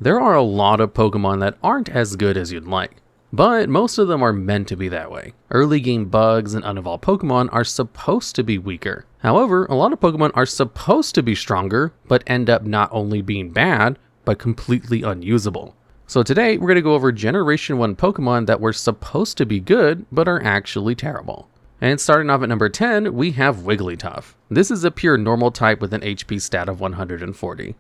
There are a lot of Pokemon that aren't as good as you'd like, but most of them are meant to be that way. Early game bugs and unevolved Pokemon are supposed to be weaker. However, a lot of Pokemon are supposed to be stronger, but end up not only being bad, but completely unusable. So today, we're going to go over Generation 1 Pokemon that were supposed to be good, but are actually terrible. And starting off at number 10, we have Wigglytuff. This is a pure normal type with an HP stat of 140.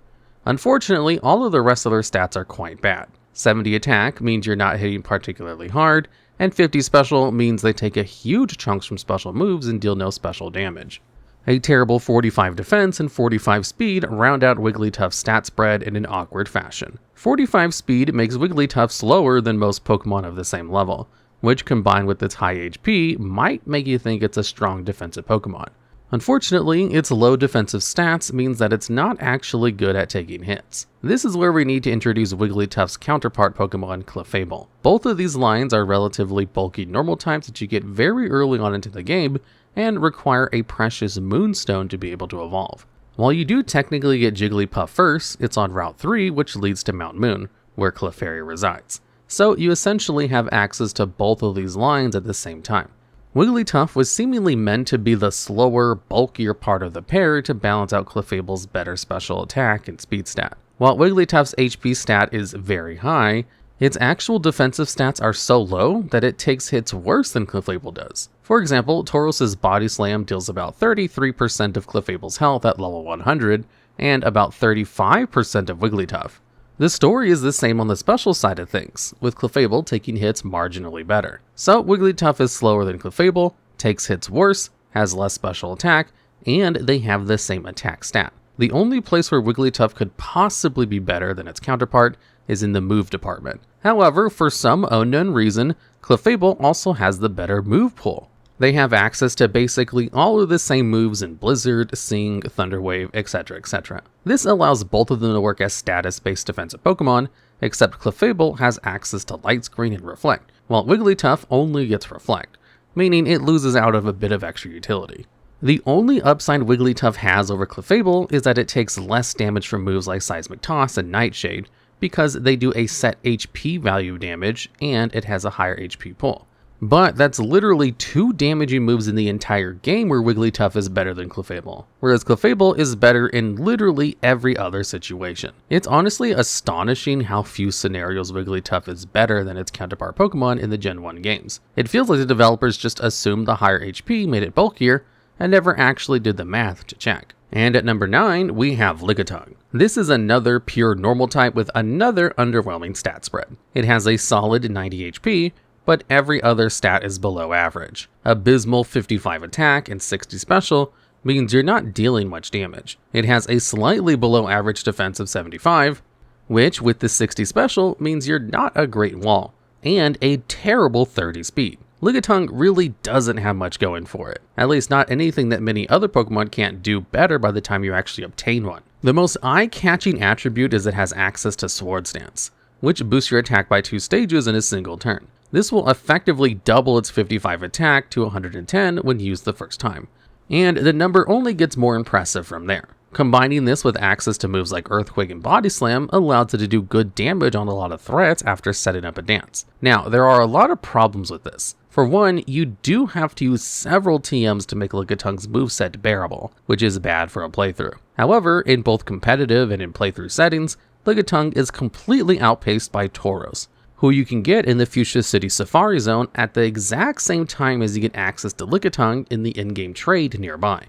Unfortunately, all of the rest of their stats are quite bad. 70 attack means you're not hitting particularly hard, and 50 special means they take a huge chunks from special moves and deal no special damage. A terrible 45 defense and 45 speed round out Wigglytuff's stat spread in an awkward fashion. 45 speed makes Wigglytuff slower than most Pokemon of the same level, which combined with its high HP might make you think it's a strong defensive Pokemon. Unfortunately, its low defensive stats means that it's not actually good at taking hits. This is where we need to introduce Wigglytuff's counterpart Pokemon, Clefable. Both of these lines are relatively bulky normal types that you get very early on into the game and require a precious Moonstone to be able to evolve. While you do technically get Jigglypuff first, it's on Route 3 which leads to Mount Moon, where Clefairy resides. So you essentially have access to both of these lines at the same time. Wigglytuff was seemingly meant to be the slower, bulkier part of the pair to balance out Clefable's better special attack and speed stat. While Wigglytuff's HP stat is very high, its actual defensive stats are so low that it takes hits worse than Clefable does. For example, Taurus's Body Slam deals about 33% of Clefable's health at level 100, and about 35% of Wigglytuff. The story is the same on the special side of things, with Clefable taking hits marginally better. So Wigglytuff is slower than Clefable, takes hits worse, has less special attack, and they have the same attack stat. The only place where Wigglytuff could possibly be better than its counterpart is in the move department. However, for some unknown reason, Clefable also has the better move pool. They have access to basically all of the same moves in Blizzard, Sing, Thunderwave, etc, etc. This allows both of them to work as status-based defensive Pokemon, except Clefable has access to Light Screen and Reflect, while Wigglytuff only gets Reflect, meaning it loses out of a bit of extra utility. The only upside Wigglytuff has over Clefable is that it takes less damage from moves like Seismic Toss and Nightshade, because they do a set HP value damage and it has a higher HP pool. But that's literally two damaging moves in the entire game where Wigglytuff is better than Clefable, whereas Clefable is better in literally every other situation. It's honestly astonishing how few scenarios Wigglytuff is better than its counterpart Pokemon in the Gen 1 games. It feels like the developers just assumed the higher HP made it bulkier and never actually did the math to check. And at number 9, we have Lickitung. This is another pure normal type with another underwhelming stat spread. It has a solid 90 HP, but every other stat is below average. Abysmal 55 attack and 60 special means you're not dealing much damage. It has a slightly below average defense of 75, which with the 60 special means you're not a great wall, and a terrible 30 speed. Lickitung really doesn't have much going for it, at least not anything that many other Pokemon can't do better by the time you actually obtain one. The most eye-catching attribute is it has access to Sword Stance, which boosts your attack by 2 stages in a single turn. This will effectively double its 55 attack to 110 when used the first time, and the number only gets more impressive from there. Combining this with access to moves like Earthquake and Body Slam allows it to do good damage on a lot of threats after setting up a dance. Now, there are a lot of problems with this. For one, you do have to use several TMs to make Lickitung's moveset bearable, which is bad for a playthrough. However, in both competitive and in playthrough settings, Lickitung is completely outpaced by Tauros, who you can get in the Fuchsia City Safari Zone at the exact same time as you get access to Lickitung in the in-game trade nearby.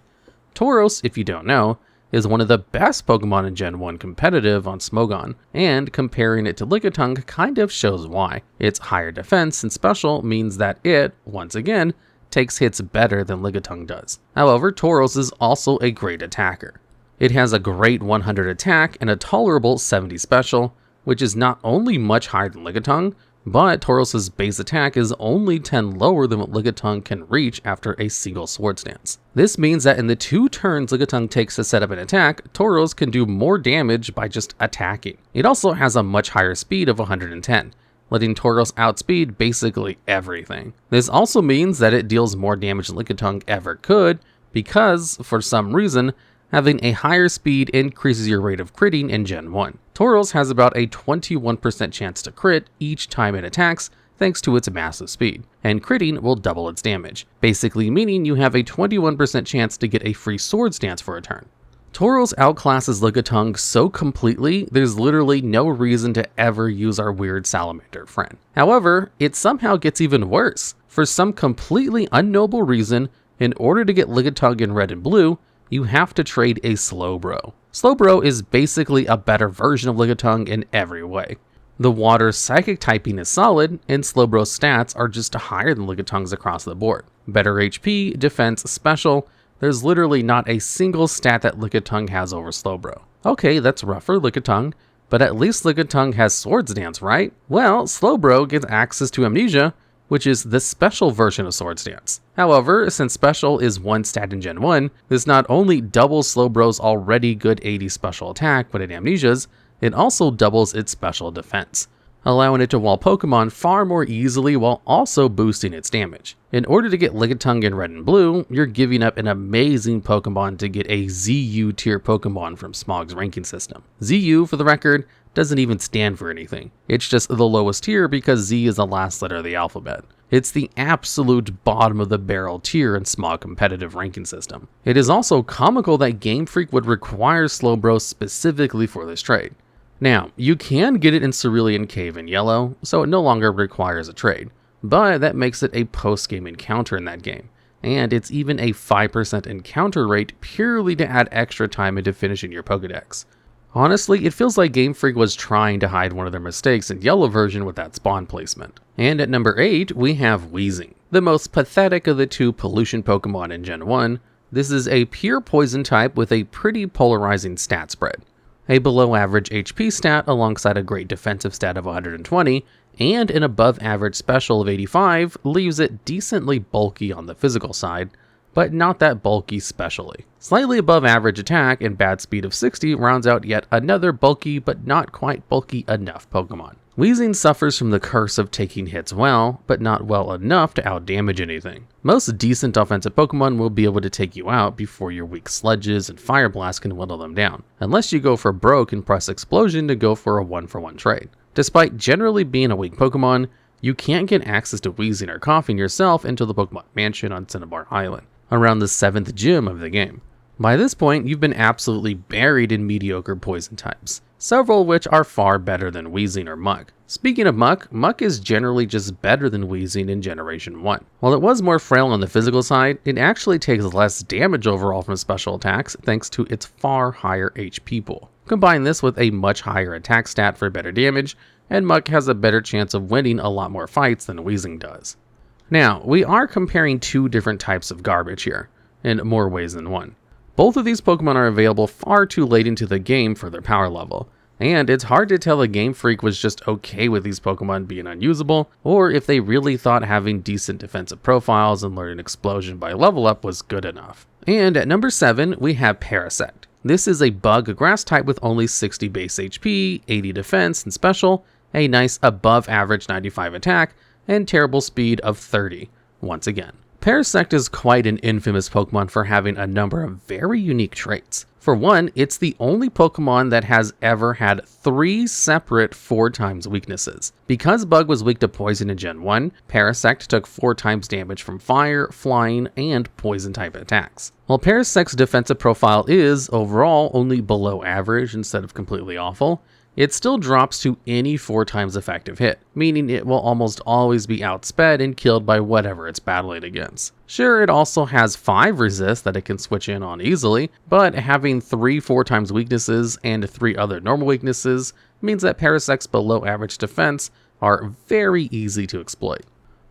Tauros, if you don't know, is one of the best Pokemon in Gen 1 competitive on Smogon, and comparing it to Lickitung kind of shows why. Its higher defense and special means that it, once again, takes hits better than Lickitung does. However, Tauros is also a great attacker. It has a great 100 attack and a tolerable 70 special, which is not only much higher than Lickitung, but Tauros's base attack is only 10 lower than what Lickitung can reach after a single Sword Stance. This means that in the 2 turns Lickitung takes to set up an attack, Tauros can do more damage by just attacking. It also has a much higher speed of 110, letting Tauros outspeed basically everything. This also means that it deals more damage than Lickitung ever could, because, for some reason, Having a higher speed increases your rate of critting in Gen 1. Tauros has about a 21% chance to crit each time it attacks, thanks to its massive speed, and critting will double its damage, basically meaning you have a 21% chance to get a free Swords Dance for a turn. Tauros outclasses Lickitung so completely, there's literally no reason to ever use our weird salamander friend. However, it somehow gets even worse. For some completely unknowable reason, in order to get Lickitung in red and blue, you have to trade a Slowbro. Slowbro is basically a better version of Lickitung in every way. The water psychic typing is solid, and Slowbro's stats are just higher than Lickitung's across the board. Better HP, defense, special, there's literally not a single stat that Lickitung has over Slowbro. Okay, that's rough for Lickitung, but at least Lickitung has Swords Dance, right? Well, Slowbro gets access to Amnesia, which is the special version of Swords Dance. However, since special is one stat in Gen 1, this not only doubles Slowbro's already good 80 special attack when it Amnesias, it also doubles its special defense, allowing it to wall Pokemon far more easily while also boosting its damage. In order to get Lickitung in red and blue, you're giving up an amazing Pokemon to get a ZU tier Pokemon from Smog's ranking system. ZU, for the record, doesn't even stand for anything. It's just the lowest tier because Z is the last letter of the alphabet. It's the absolute bottom of the barrel tier in Smog competitive ranking system. It is also comical that Game Freak would require Slowbro specifically for this trade. Now, you can get it in Cerulean Cave in yellow, so it no longer requires a trade, but that makes it a post-game encounter in that game, and it's even a 5% encounter rate purely to add extra time into finishing your Pokedex. Honestly, it feels like Game Freak was trying to hide one of their mistakes in yellow version with that spawn placement. And at number 8, we have Wheezing, the most pathetic of the two pollution Pokemon in Gen 1. This is a pure poison type with a pretty polarizing stat spread. A below average HP stat alongside a great defensive stat of 120, and an above average special of 85 leaves it decently bulky on the physical side, but not that bulky specially. Slightly above average attack and bad speed of 60 rounds out yet another bulky but not quite bulky enough Pokemon. Wheezing suffers from the curse of taking hits well, but not well enough to outdamage anything. Most decent offensive Pokemon will be able to take you out before your weak Sludges and Fire Blast can whittle them down, unless you go for broke and press Explosion to go for a 1-for-1 trade. Despite generally being a weak Pokemon, you can't get access to Wheezing or Coughing yourself until the Pokemon Mansion on Cinnabar Island, around the 7th gym of the game. By this point, you've been absolutely buried in mediocre poison types, several of which are far better than Wheezing or Muck. Speaking of Muck, Muck is generally just better than Wheezing in Generation 1. While it was more frail on the physical side, it actually takes less damage overall from special attacks thanks to its far higher HP pool. Combine this with a much higher attack stat for better damage, and Muck has a better chance of winning a lot more fights than Wheezing does. Now, we are comparing two different types of garbage here, in more ways than one. Both of these Pokemon are available far too late into the game for their power level, and it's hard to tell if Game Freak was just okay with these Pokemon being unusable, or if they really thought having decent defensive profiles and learning Explosion by level up was good enough. And at number 7, we have Parasect. This is a bug grass type with only 60 base HP, 80 defense and special, a nice above average 95 attack, and terrible speed of 30, once again. Parasect is quite an infamous Pokemon for having a number of very unique traits. For one, it's the only Pokemon that has ever had 3 separate 4x weaknesses. Because Bug was weak to Poison in Gen 1, Parasect took 4x damage from Fire, Flying, and Poison type attacks. While Parasect's defensive profile is, overall, only below average instead of completely awful, it still drops to any 4x effective hit, meaning it will almost always be outsped and killed by whatever it's battling against. Sure, it also has 5 resist that it can switch in on easily, but having 3 4x weaknesses and 3 other normal weaknesses means that Parasect's below average defense are very easy to exploit.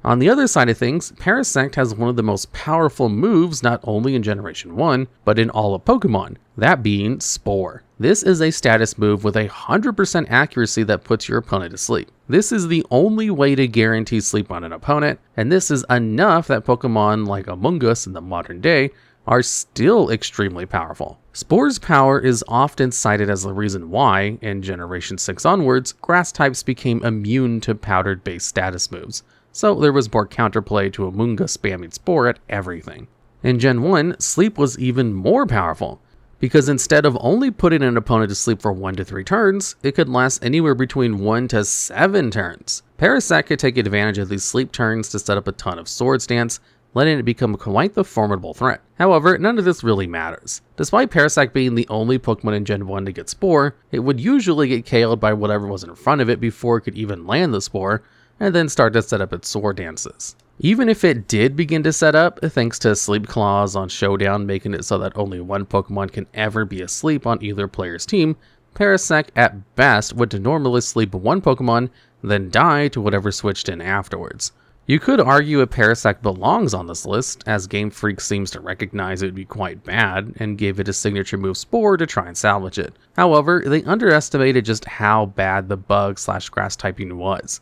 On the other side of things, Parasect has one of the most powerful moves not only in Generation 1, but in all of Pokemon, that being Spore. This is a status move with 100% accuracy that puts your opponent to sleep. This is the only way to guarantee sleep on an opponent, and this is enough that Pokemon like Among Us in the modern day are still extremely powerful. Spore's power is often cited as the reason why, in Generation 6 onwards, grass types became immune to powdered-based status moves, so there was more counterplay to Among Us spamming Spore at everything. In Gen 1, Sleep was even more powerful, because instead of only putting an opponent to sleep for 1 to 3 turns, it could last anywhere between 1 to 7 turns. Parasect could take advantage of these sleep turns to set up a ton of Swords Dance, letting it become quite the formidable threat. However, none of this really matters. Despite Parasect being the only Pokemon in Gen 1 to get Spore, it would usually get KO'd by whatever was in front of it before it could even land the Spore, and then start to set up its Sword Dances. Even if it did begin to set up, thanks to Sleep Claws on Showdown making it so that only one Pokemon can ever be asleep on either player's team, Parasect at best would normally sleep one Pokemon, then die to whatever switched in afterwards. You could argue a Parasect belongs on this list, as Game Freak seems to recognize it would be quite bad, and gave it a signature move Spore to try and salvage it. However, they underestimated just how bad the Bug/Grass typing was.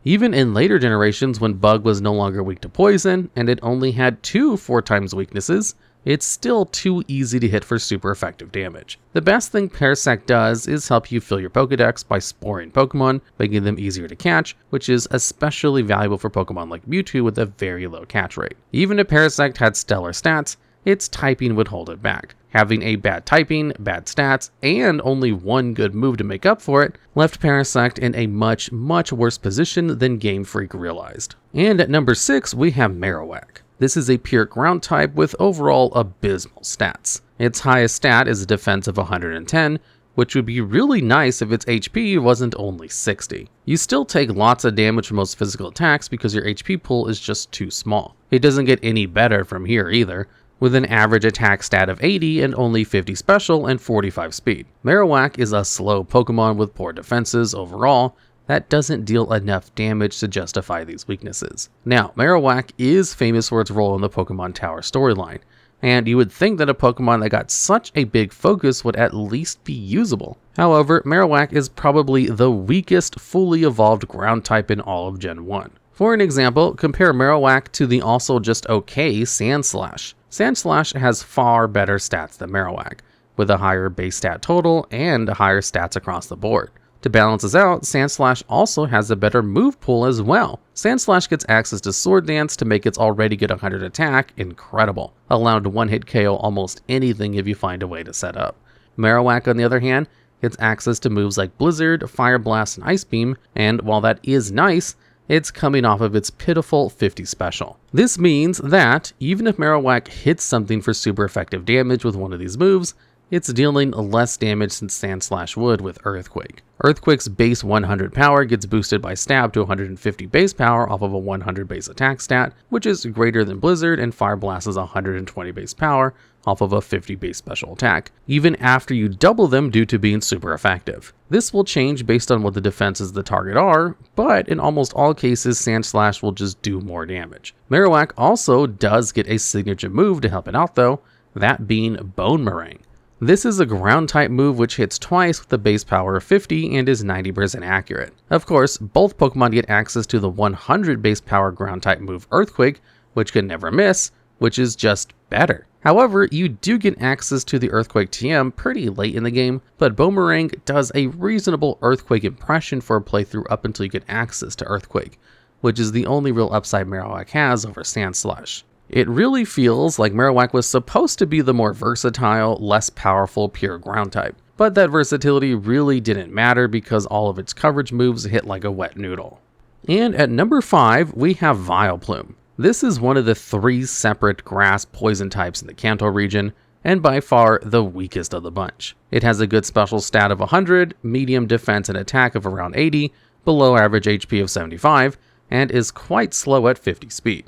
Even in later generations when Bug was no longer weak to Poison, and it only had 2 4x weaknesses, it's still too easy to hit for super effective damage. The best thing Parasect does is help you fill your Pokedex by sporing Pokemon, making them easier to catch, which is especially valuable for Pokemon like Mewtwo with a very low catch rate. Even if Parasect had stellar stats, its typing would hold it back. Having a bad typing, bad stats, and only one good move to make up for it left Parasect in a much worse position than Game Freak realized. And at number 6, we have Marowak. This is a pure ground type with overall abysmal stats. Its highest stat is a defense of 110, which would be really nice if its HP wasn't only 60. You still take lots of damage from most physical attacks because your HP pool is just too small. It doesn't get any better from here either, with an average attack stat of 80 and only 50 special and 45 speed. Marowak is a slow Pokemon with poor defenses overall, that doesn't deal enough damage to justify these weaknesses. Now, Marowak is famous for its role in the Pokemon Tower storyline, and you would think that a Pokemon that got such a big focus would at least be usable. However, Marowak is probably the weakest fully evolved ground type in all of Gen 1. For an example, compare Marowak to the also just okay Sandslash. Sandslash has far better stats than Marowak, with a higher base stat total and higher stats across the board. To balance this out, Sandslash also has a better move pool as well. Sandslash gets access to Sword Dance to make its already good 100 attack incredible, allowed to one-hit KO almost anything if you find a way to set up. Marowak, on the other hand, gets access to moves like Blizzard, Fire Blast, and Ice Beam, and while that is nice, it's coming off of its pitiful 50 special. This means that, even if Marowak hits something for super effective damage with one of these moves, it's dealing less damage than Sandslash would with Earthquake. Earthquake's base 100 power gets boosted by Stab to 150 base power off of a 100 base attack stat, which is greater than Blizzard, and Fire Blast's 120 base power off of a 50 base special attack, even after you double them due to being super effective. This will change based on what the defenses of the target are, but in almost all cases, Sandslash will just do more damage. Marowak also does get a signature move to help it out though, that being Bone Meringue. This is a ground type move which hits twice with a base power of 50 and is 90% accurate. Of course, both Pokemon get access to the 100 base power ground type move Earthquake, which can never miss, which is just better. However, you do get access to the Earthquake TM pretty late in the game, but Boomerang does a reasonable Earthquake impression for a playthrough up until you get access to Earthquake, which is the only real upside Marowak has over Sandslash. It really feels like Marowak was supposed to be the more versatile, less powerful pure ground type, but that versatility really didn't matter because all of its coverage moves hit like a wet noodle. And at number 5, we have Vileplume. This is one of the 3 separate grass poison types in the Kanto region, and by far the weakest of the bunch. It has a good special stat of 100, medium defense and attack of around 80, below average HP of 75, and is quite slow at 50 speed.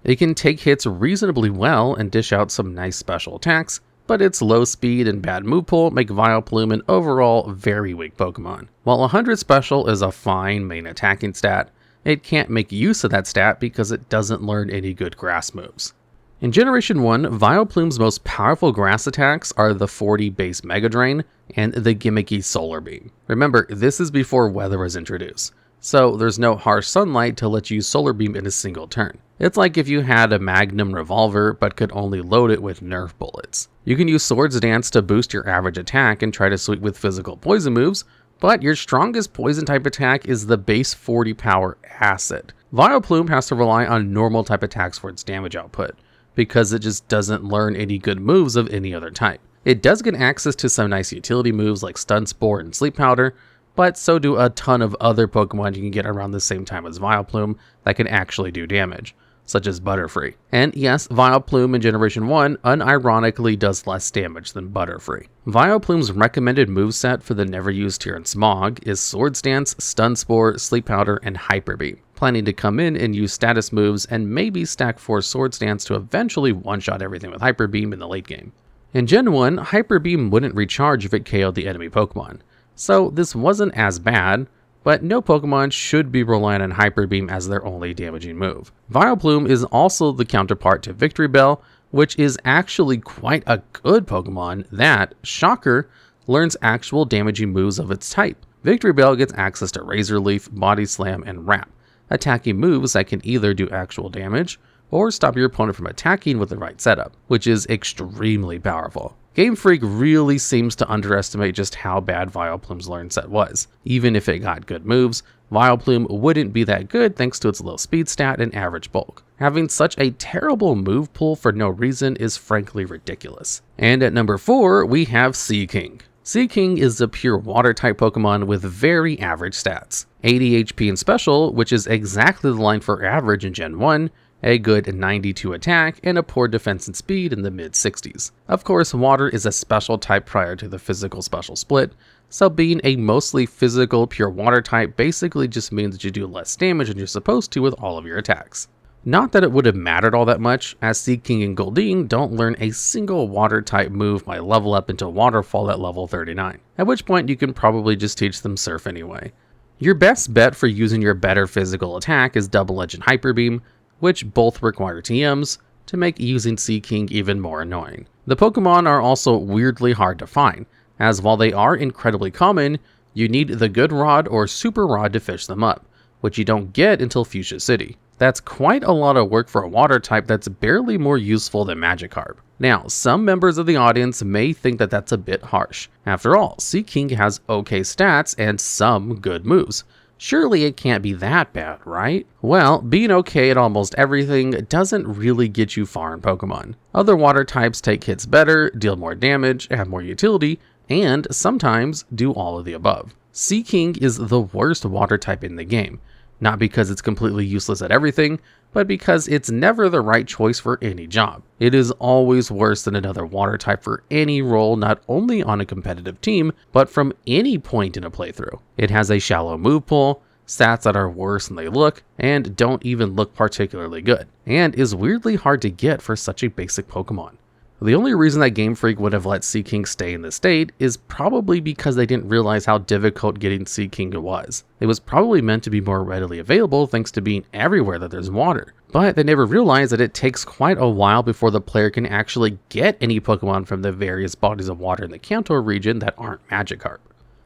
It can take hits reasonably well and dish out some nice special attacks, but its low speed and bad move pool make Vileplume an overall very weak Pokemon. While 100 special is a fine main attacking stat, it can't make use of that stat because it doesn't learn any good grass moves. In Generation 1, Vileplume's most powerful grass attacks are the 40 base Mega Drain and the gimmicky Solar Beam. Remember, this is before weather was introduced, so there's no harsh sunlight to let you Solar Beam in a single turn. It's like if you had a Magnum revolver but could only load it with Nerf bullets. You can use Swords Dance to boost your average attack and try to sweep with physical poison moves, but your strongest poison type attack is the base 40 power Acid. Vileplume has to rely on normal type attacks for its damage output, because it just doesn't learn any good moves of any other type. It does get access to some nice utility moves like Stun Spore and Sleep Powder, but so do a ton of other Pokemon you can get around the same time as Vileplume that can actually do damage, such as Butterfree. And yes, Vileplume in Generation 1 unironically does less damage than Butterfree. Vileplume's recommended moveset for the never used tier in Smog is Swords Dance, Stun Spore, Sleep Powder, and Hyper Beam, planning to come in and use status moves and maybe stack 4 Swords Dance to eventually one-shot everything with Hyper Beam in the late game. In Gen 1, Hyper Beam wouldn't recharge if it KO'd the enemy Pokemon, so this wasn't as bad, but no Pokemon should be relying on Hyper Beam as their only damaging move. Vileplume is also the counterpart to Victory Bell, which is actually quite a good Pokemon that, shocker, learns actual damaging moves of its type. Victory Bell gets access to Razor Leaf, Body Slam, and Wrap, attacking moves that can either do actual damage or stop your opponent from attacking with the right setup, which is extremely powerful. Game Freak really seems to underestimate just how bad Vileplume's learn set was. Even if it got good moves, Vileplume wouldn't be that good thanks to its low speed stat and average bulk. Having such a terrible move pool for no reason is frankly ridiculous. And at number 4, we have Seaking. Seaking is a pure water type Pokemon with very average stats. 80 HP in special, which is exactly the line for average in Gen 1, a good 92 attack, and a poor defense and speed in the mid-60s. Of course, water is a special type prior to the physical special split, so being a mostly physical pure water type basically just means that you do less damage than you're supposed to with all of your attacks. Not that it would have mattered all that much, as Seaking and Goldeen don't learn a single water type move by level up into Waterfall at level 39, at which point you can probably just teach them Surf anyway. Your best bet for using your better physical attack is Double Edge and Hyper Beam, which both require TMs, to make using Seaking even more annoying. The Pokemon are also weirdly hard to find, as while they are incredibly common, you need the Good Rod or Super Rod to fish them up, which you don't get until Fuchsia City. That's quite a lot of work for a water type that's barely more useful than Magikarp. Now, some members of the audience may think that that's a bit harsh. After all, Seaking has okay stats and some good moves. Surely it can't be that bad, right? Well, being okay at almost everything doesn't really get you far in Pokemon. Other water types take hits better, deal more damage, have more utility, and sometimes do all of the above. Seaking is the worst water type in the game, not because it's completely useless at everything, but because it's never the right choice for any job. It is always worse than another water type for any role, not only on a competitive team, but from any point in a playthrough. It has a shallow move pool, stats that are worse than they look, and don't even look particularly good, and is weirdly hard to get for such a basic Pokemon. The only reason that Game Freak would have let Seaking stay in this state is probably because they didn't realize how difficult getting Seaking was. It was probably meant to be more readily available thanks to being everywhere that there's water, but they never realized that it takes quite a while before the player can actually get any Pokemon from the various bodies of water in the Kanto region that aren't Magikarp.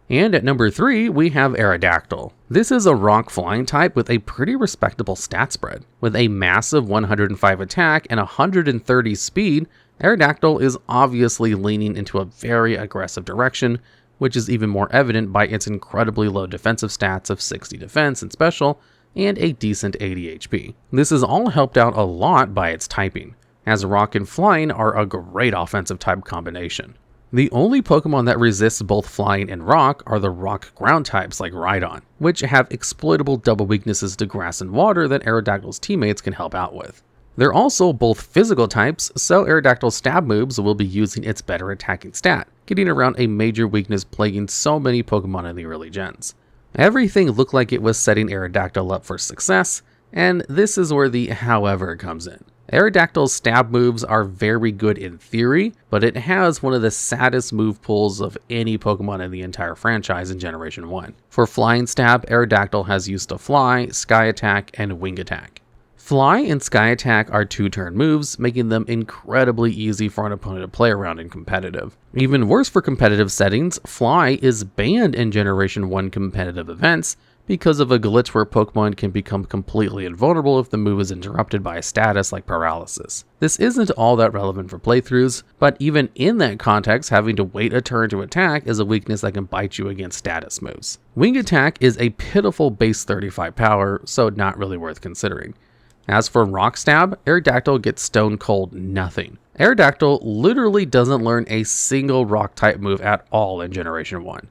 And at number 3, we have Aerodactyl. This is a rock flying type with a pretty respectable stat spread. With a massive 105 attack and 130 speed, Aerodactyl is obviously leaning into a very aggressive direction, which is even more evident by its incredibly low defensive stats of 60 defense and special, and a decent 80 HP. This is all helped out a lot by its typing, as rock and flying are a great offensive type combination. The only Pokemon that resists both flying and rock are the rock ground types like Rhydon, which have exploitable double weaknesses to grass and water that Aerodactyl's teammates can help out with. They're also both physical types, so Aerodactyl's stab moves will be using its better attacking stat, getting around a major weakness plaguing so many Pokemon in the early gens. Everything looked like it was setting Aerodactyl up for success, and this is where the however comes in. Aerodactyl's stab moves are very good in theory, but it has one of the saddest move pools of any Pokemon in the entire franchise in Generation 1. For Flying Stab, Aerodactyl has used to Fly, Sky Attack, and Wing Attack. Fly and Sky Attack are 2-turn moves, making them incredibly easy for an opponent to play around in competitive. Even worse for competitive settings, Fly is banned in Generation 1 competitive events because of a glitch where Pokemon can become completely invulnerable if the move is interrupted by a status like Paralysis. This isn't all that relevant for playthroughs, but even in that context, having to wait a turn to attack is a weakness that can bite you against status moves. Wing Attack is a pitiful base 35 power, so not really worth considering. As for Rock Stab, Aerodactyl gets stone cold nothing. Aerodactyl literally doesn't learn a single rock type move at all in Generation 1.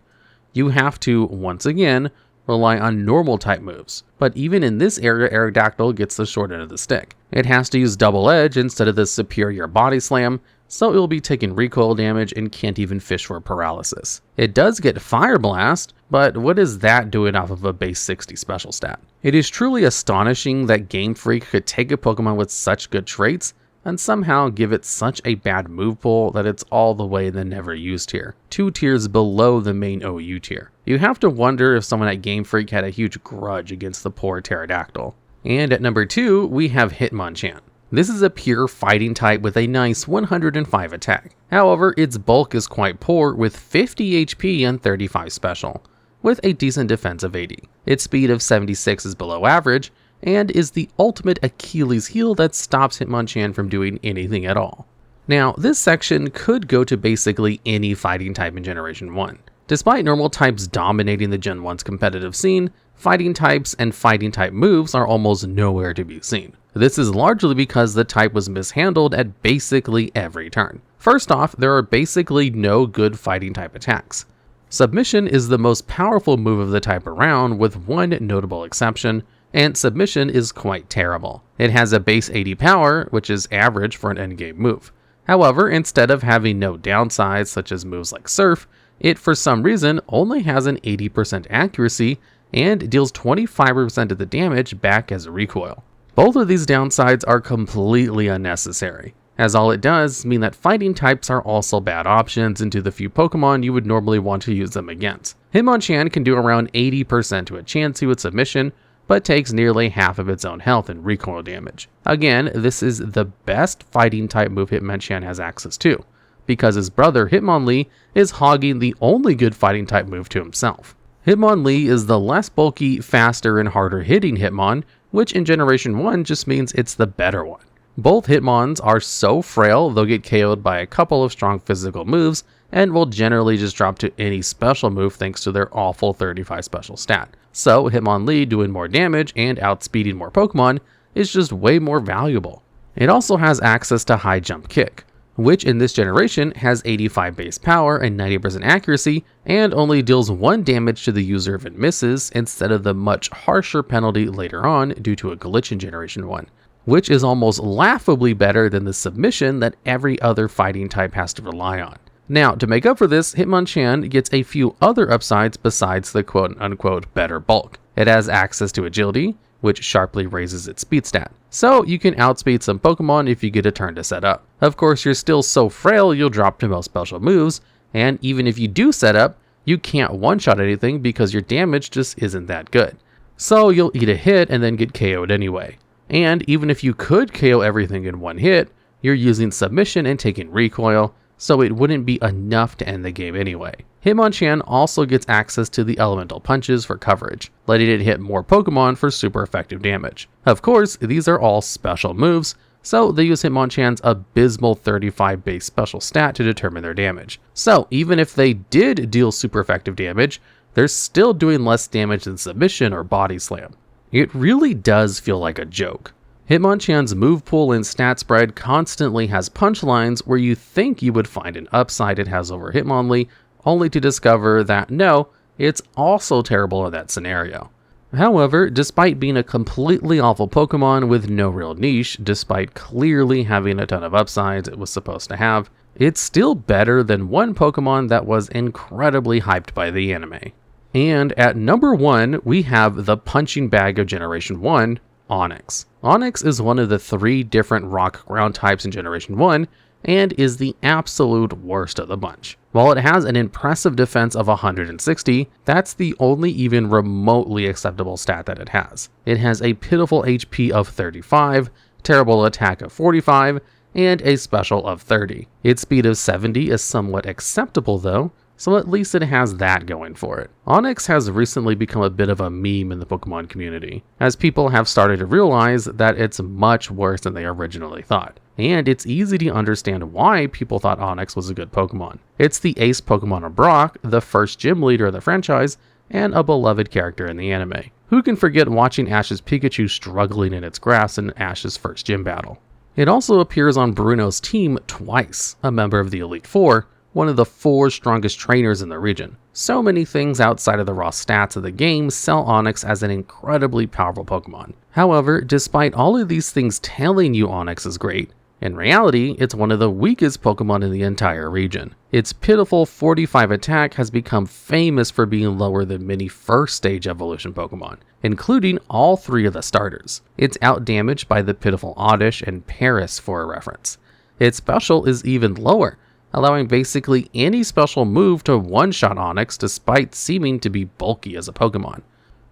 You have to, once again, rely on normal type moves, but even in this area, Aerodactyl gets the short end of the stick. It has to use Double Edge instead of the superior Body Slam, so it will be taking recoil damage and can't even fish for paralysis. It does get Fire Blast, but what is that doing off of a base 60 special stat? It is truly astonishing that Game Freak could take a Pokemon with such good traits and somehow give it such a bad move pool that it's all the way in the never used tier, 2 tiers below the main OU tier. You have to wonder if someone at Game Freak had a huge grudge against the poor Pterodactyl. And at number 2, we have Hitmonchan. This is a pure fighting type with a nice 105 attack. However, its bulk is quite poor with 50 HP and 35 special, with a decent defense of 80. Its speed of 76 is below average, and is the ultimate Achilles heel that stops Hitmonchan from doing anything at all. Now, this section could go to basically any fighting type in Generation 1. Despite normal types dominating the Gen 1's competitive scene, fighting types and fighting type moves are almost nowhere to be seen. This is largely because the type was mishandled at basically every turn. First off, there are basically no good fighting type attacks. Submission is the most powerful move of the type around, with one notable exception, and Submission is quite terrible. It has a base 80 power, which is average for an endgame move. However, instead of having no downsides such as moves like Surf, it for some reason only has an 80% accuracy and deals 25% of the damage back as a recoil. Both of these downsides are completely unnecessary, as all it does mean that fighting types are also bad options into the few Pokemon you would normally want to use them against. Hitmonchan can do around 80% to a Chansey with Submission, but takes nearly half of its own health in recoil damage. Again, this is the best fighting type move Hitmonchan has access to, because his brother Hitmonlee is hogging the only good fighting type move to himself. Hitmonlee is the less bulky, faster, and harder hitting Hitmon, which in Generation 1 just means it's the better one. Both Hitmons are so frail they'll get KO'd by a couple of strong physical moves, and will generally just drop to any special move thanks to their awful 35 special stat. So Hitmonlee doing more damage and outspeeding more Pokemon is just way more valuable. It also has access to High Jump Kick, which in this generation has 85 base power and 90% accuracy, and only deals 1 damage to the user if it misses, instead of the much harsher penalty later on due to a glitch in Generation 1, which is almost laughably better than the Submission that every other fighting type has to rely on. Now, to make up for this, Hitmonchan gets a few other upsides besides the quote-unquote better bulk. It has access to Agility, which sharply raises its speed stat, so you can outspeed some Pokemon if you get a turn to set up. Of course, you're still so frail you'll drop to most special moves, and even if you do set up, you can't one-shot anything because your damage just isn't that good. So you'll eat a hit and then get KO'd anyway. And even if you could KO everything in one hit, you're using Submission and taking recoil, so it wouldn't be enough to end the game anyway. Hitmonchan also gets access to the elemental punches for coverage, letting it hit more Pokemon for super effective damage. Of course, these are all special moves, so they use Hitmonchan's abysmal 35 base special stat to determine their damage. So even if they did deal super effective damage, they're still doing less damage than Submission or Body Slam. It really does feel like a joke. Hitmonchan's move pool and stat spread constantly has punchlines where you think you would find an upside it has over Hitmonlee, only to discover that no, it's also terrible in that scenario. However, despite being a completely awful Pokemon with no real niche, despite clearly having a ton of upsides it was supposed to have, it's still better than one Pokemon that was incredibly hyped by the anime. And at number 1, we have the punching bag of Generation 1, Onix. Onix is one of the 3 different rock ground types in Generation 1, and is the absolute worst of the bunch. While it has an impressive defense of 160, that's the only even remotely acceptable stat that it has. It has a pitiful HP of 35, terrible attack of 45, and a special of 30. Its speed of 70 is somewhat acceptable though, so at least it has that going for it. Onix has recently become a bit of a meme in the Pokemon community, as people have started to realize that it's much worse than they originally thought. And it's easy to understand why people thought Onix was a good Pokemon. It's the ace Pokemon of Brock, the first gym leader of the franchise, and a beloved character in the anime. Who can forget watching Ash's Pikachu struggling in its grass in Ash's first gym battle? It also appears on Bruno's team twice, a member of the Elite Four, one of the 4 strongest trainers in the region. So many things outside of the raw stats of the game sell Onix as an incredibly powerful Pokemon. However, despite all of these things telling you Onix is great, in reality, it's one of the weakest Pokemon in the entire region. Its pitiful 45 attack has become famous for being lower than many first stage evolution Pokemon, including all 3 of the starters. It's outdamaged by the pitiful Oddish and Paris for a reference. Its special is even lower, allowing basically any special move to one-shot Onix despite seeming to be bulky as a Pokemon.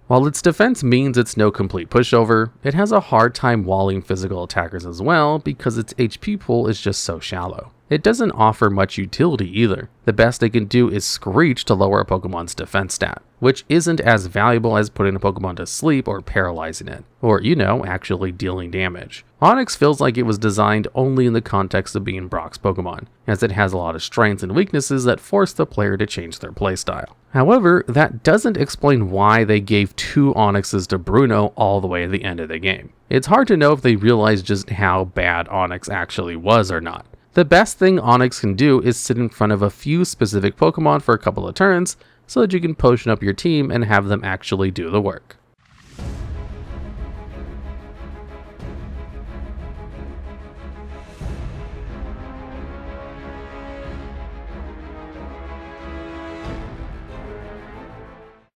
While its defense means it's no complete pushover, it has a hard time walling physical attackers as well because its HP pool is just so shallow. It doesn't offer much utility either. The best it can do is Screech to lower a Pokemon's defense stat, which isn't as valuable as putting a Pokemon to sleep or paralyzing it, or actually dealing damage. Onix feels like it was designed only in the context of being Brock's Pokemon, as it has a lot of strengths and weaknesses that force the player to change their playstyle. However, that doesn't explain why they gave 2 Onixes to Bruno all the way at the end of the game. It's hard to know if they realized just how bad Onix actually was or not. The best thing Onix can do is sit in front of a few specific Pokemon for a couple of turns so that you can potion up your team and have them actually do the work.